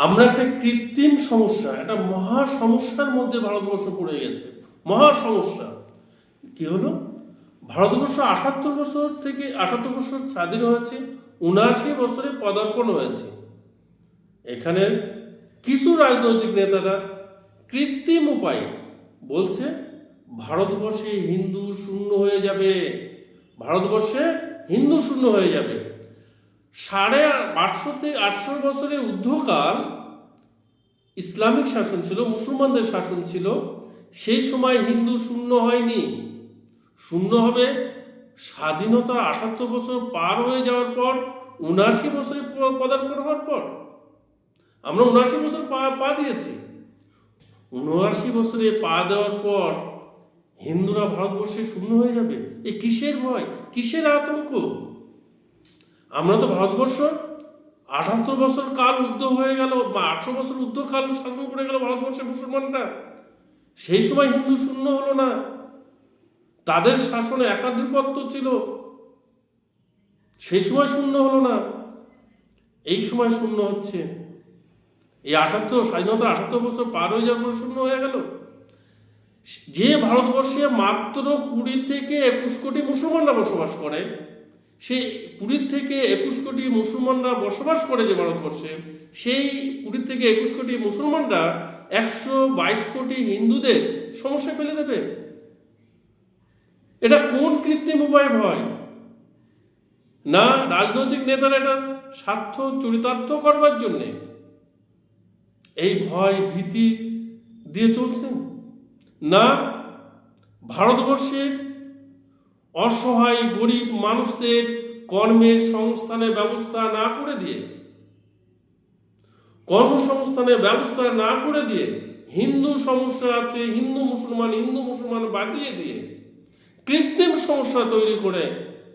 আমরা একটা কৃত্রিম সমস্যা, একটা মহা সমস্যার মধ্যে ভারতবর্ষ পড়ে গেছে। মহা সমস্যা কি হলো? ভারতবর্ষ 78 বছর স্বাধীন হয়েছে, 79 বছরে পদার্পণ হয়েছে। এখানে কিছু রাজনৈতিক নেতারা কৃত্রিম উপায়ে বলছে ভারতবর্ষে হিন্দু শূন্য হয়ে যাবে, ভারতবর্ষে হিন্দু শূন্য হয়ে যাবে। 850 থেকে 800 বছরের ঊর্ধ্বকাল ইসলামিক শাসন ছিল, মুসলমানদের শাসন ছিল। সেই সময় হিন্দু শূন্য হয়নি, শূন্য হবে স্বাধীনতার 78 বছর পার হয়ে যাওয়ার পর, 79 বছরে পদার্পণ হওয়ার পর। আমরা 79 বছর পা দিয়েছি। 79 বছরে পা দেওয়ার পর হিন্দুরা ভারতবর্ষে শূন্য হয়ে যাবে। এ কিসের ভয়, কিসের আতঙ্ক? আমরা তো ভারতবর্ষ 78 বছর কাল ঊর্ধ্ব হয়ে গেল, বা 800 বছর ঊর্ধ্বকাল শাসন করে গেল ভারতবর্ষের মুসলমানরা। সেই সময় হিন্দু শূন্য হলো না, তাদের শাসনে একাধিপত্য ছিল, সেই সময় শূন্য হলো না, এই সময় শূন্য হচ্ছে। এই স্বাধীনতা 78 বছর পার হয়ে যাওয়ার পর শূন্য হয়ে গেল। যে ভারতবর্ষে মাত্র 20 থেকে 21 কোটি মুসলমানরা বসবাস করে, সেই 20 থেকে 21 কোটি মুসলমানরা বসবাস করে যে ভারতবর্ষে, সেই 20 থেকে 21 কোটি মুসলমানরা 122 কোটি হিন্দুদের সমস্যা ফেলে দেবে। এটা কোন কৃত্রিম উপায় ভয়? না রাজনৈতিক নেতারা এটা স্বার্থ চরিতার্থ করবার জন্যে এই ভয় ভীতি দিয়ে চলছেন, না ভারতবর্ষের অসহায় গরিব মানুষদের কর্মের সংস্থানের ব্যবস্থা না করে দিয়ে, কর্মসংস্থানের ব্যবস্থা না করে দিয়ে, হিন্দু সমস্যা আছে হিন্দু মুসলমান বাদিয়ে দিয়ে কৃত্রিম সমস্যা তৈরি করে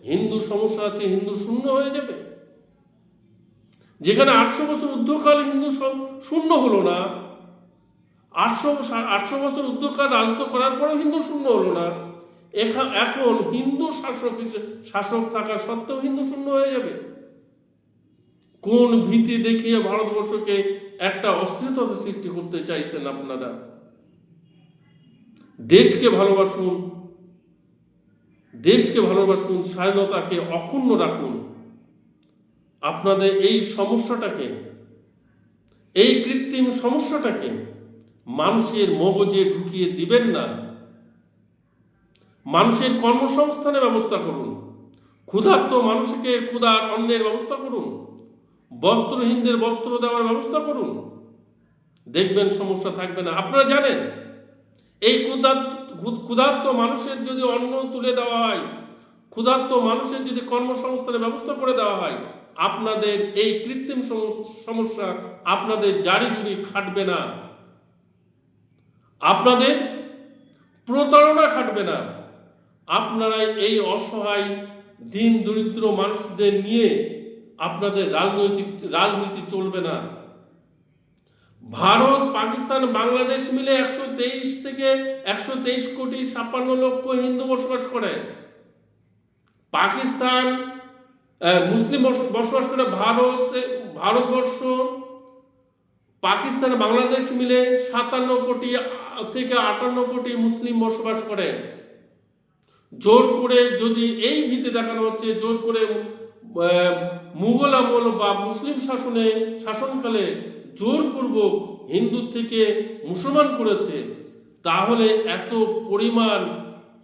হিন্দু সমস্যা আছে হিন্দু শূন্য হয়ে যাবে। যেখানে 800 বছর ঊর্ধ্বকাল হিন্দু শূন্য হলো না, 800 বছর ঊর্ধ্বকাল রাজত্ব করার পরেও হিন্দু শূন্য হলো না, এখন হিন্দু শাসক থাকা সত্ত্বেও হিন্দু শূন্য হয়ে যাবে। কোন ভীতি দেখিয়ে ভারতবর্ষকে একটা অস্থিরতা সৃষ্টি করতে চাইছেন আপনারা? দেশকে ভালোবাসুন, স্বাধীনতাকে অক্ষুণ্ণ রাখুন। আপনাদের এই সমস্যাটাকে, এই কৃত্রিম সমস্যাটাকে মানুষের মগজে ঢুকিয়ে দিবেন না। মানুষের কর্মসংস্থানের ব্যবস্থা করুন, ক্ষুধার্ত মানুষকে ক্ষুধার অন্নের ব্যবস্থা করুন, বস্ত্রহীনদের বস্ত্র দেওয়ার ব্যবস্থা করুন, দেখবেন সমস্যা থাকবে না। আপনারা জানেন এই ক্ষুধার্ত মানুষের যদি অন্ন তুলে দেওয়া হয়, ক্ষুধার্ত মানুষের যদি কর্মসংস্থানের ব্যবস্থা করে দেওয়া হয়, আপনাদের এই কৃত্রিম সমস্যা আপনাদের জারি জুড়ি খাটবে না, আপনাদের প্রতারণা খাটবে না। আপনারা এই অসহায় দিন দরিদ্র মানুষদের নিয়ে আপনাদের রাজনীতি চলবে না। ভারত, পাকিস্তান, বাংলাদেশ মিলে 123 থেকে 123 কোটি 56 লক্ষ হিন্দু বসবাস করে। পাকিস্তান মুসলিম বসবাস করে। ভারতবর্ষ, পাকিস্তান, বাংলাদেশ মিলে 57 কোটি থেকে 58 কোটি মুসলিম বসবাস করে। জোর করে যদি এই ভীতি দেখানো হচ্ছে, জোর করে মুঘল আমল বা মুসলিম শাসনকালে জোরপূর্বক হিন্দু থেকে মুসলমান করেছে, তাহলে এত পরিমাণ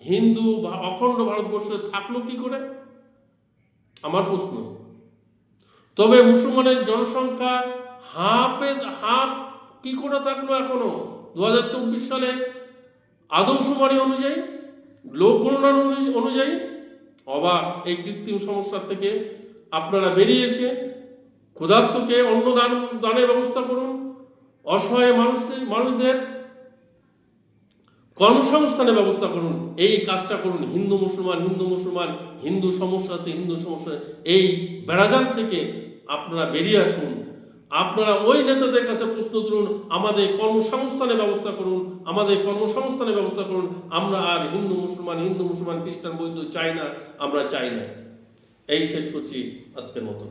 হিন্দু অখণ্ড ভারতবর্ষে থাকলো কি করে? আমার প্রশ্ন। তবে মুসলমানের জনসংখ্যা হাফ কি করে থাকলো এখনো? 2024 সালে আদমশুমারি অনুযায়ী, লোক গণনা অনুযায়ী। অবাক। এই কৃত্রিম সমস্যা থেকে আপনারা বেরিয়ে এসে ক্ষুধার্তকে অন্ন দানের ব্যবস্থা করুন, অসহায় মানুষদের কর্মসংস্থানের ব্যবস্থা করুন। এই কাজটা করুন। হিন্দু সমস্যা আছে, এই বেড়াজাল থেকে আপনারা বেরিয়ে আসুন। আপনারা ওই নেতাদের কাছে প্রশ্ন তুলুন, আমাদের কর্মসংস্থানের ব্যবস্থা করুন। আমরা আর হিন্দু মুসলমান খ্রিস্টান বৌদ্ধ চাই না, আমরা চাই না। এই শেষ করছি আজকের মতো।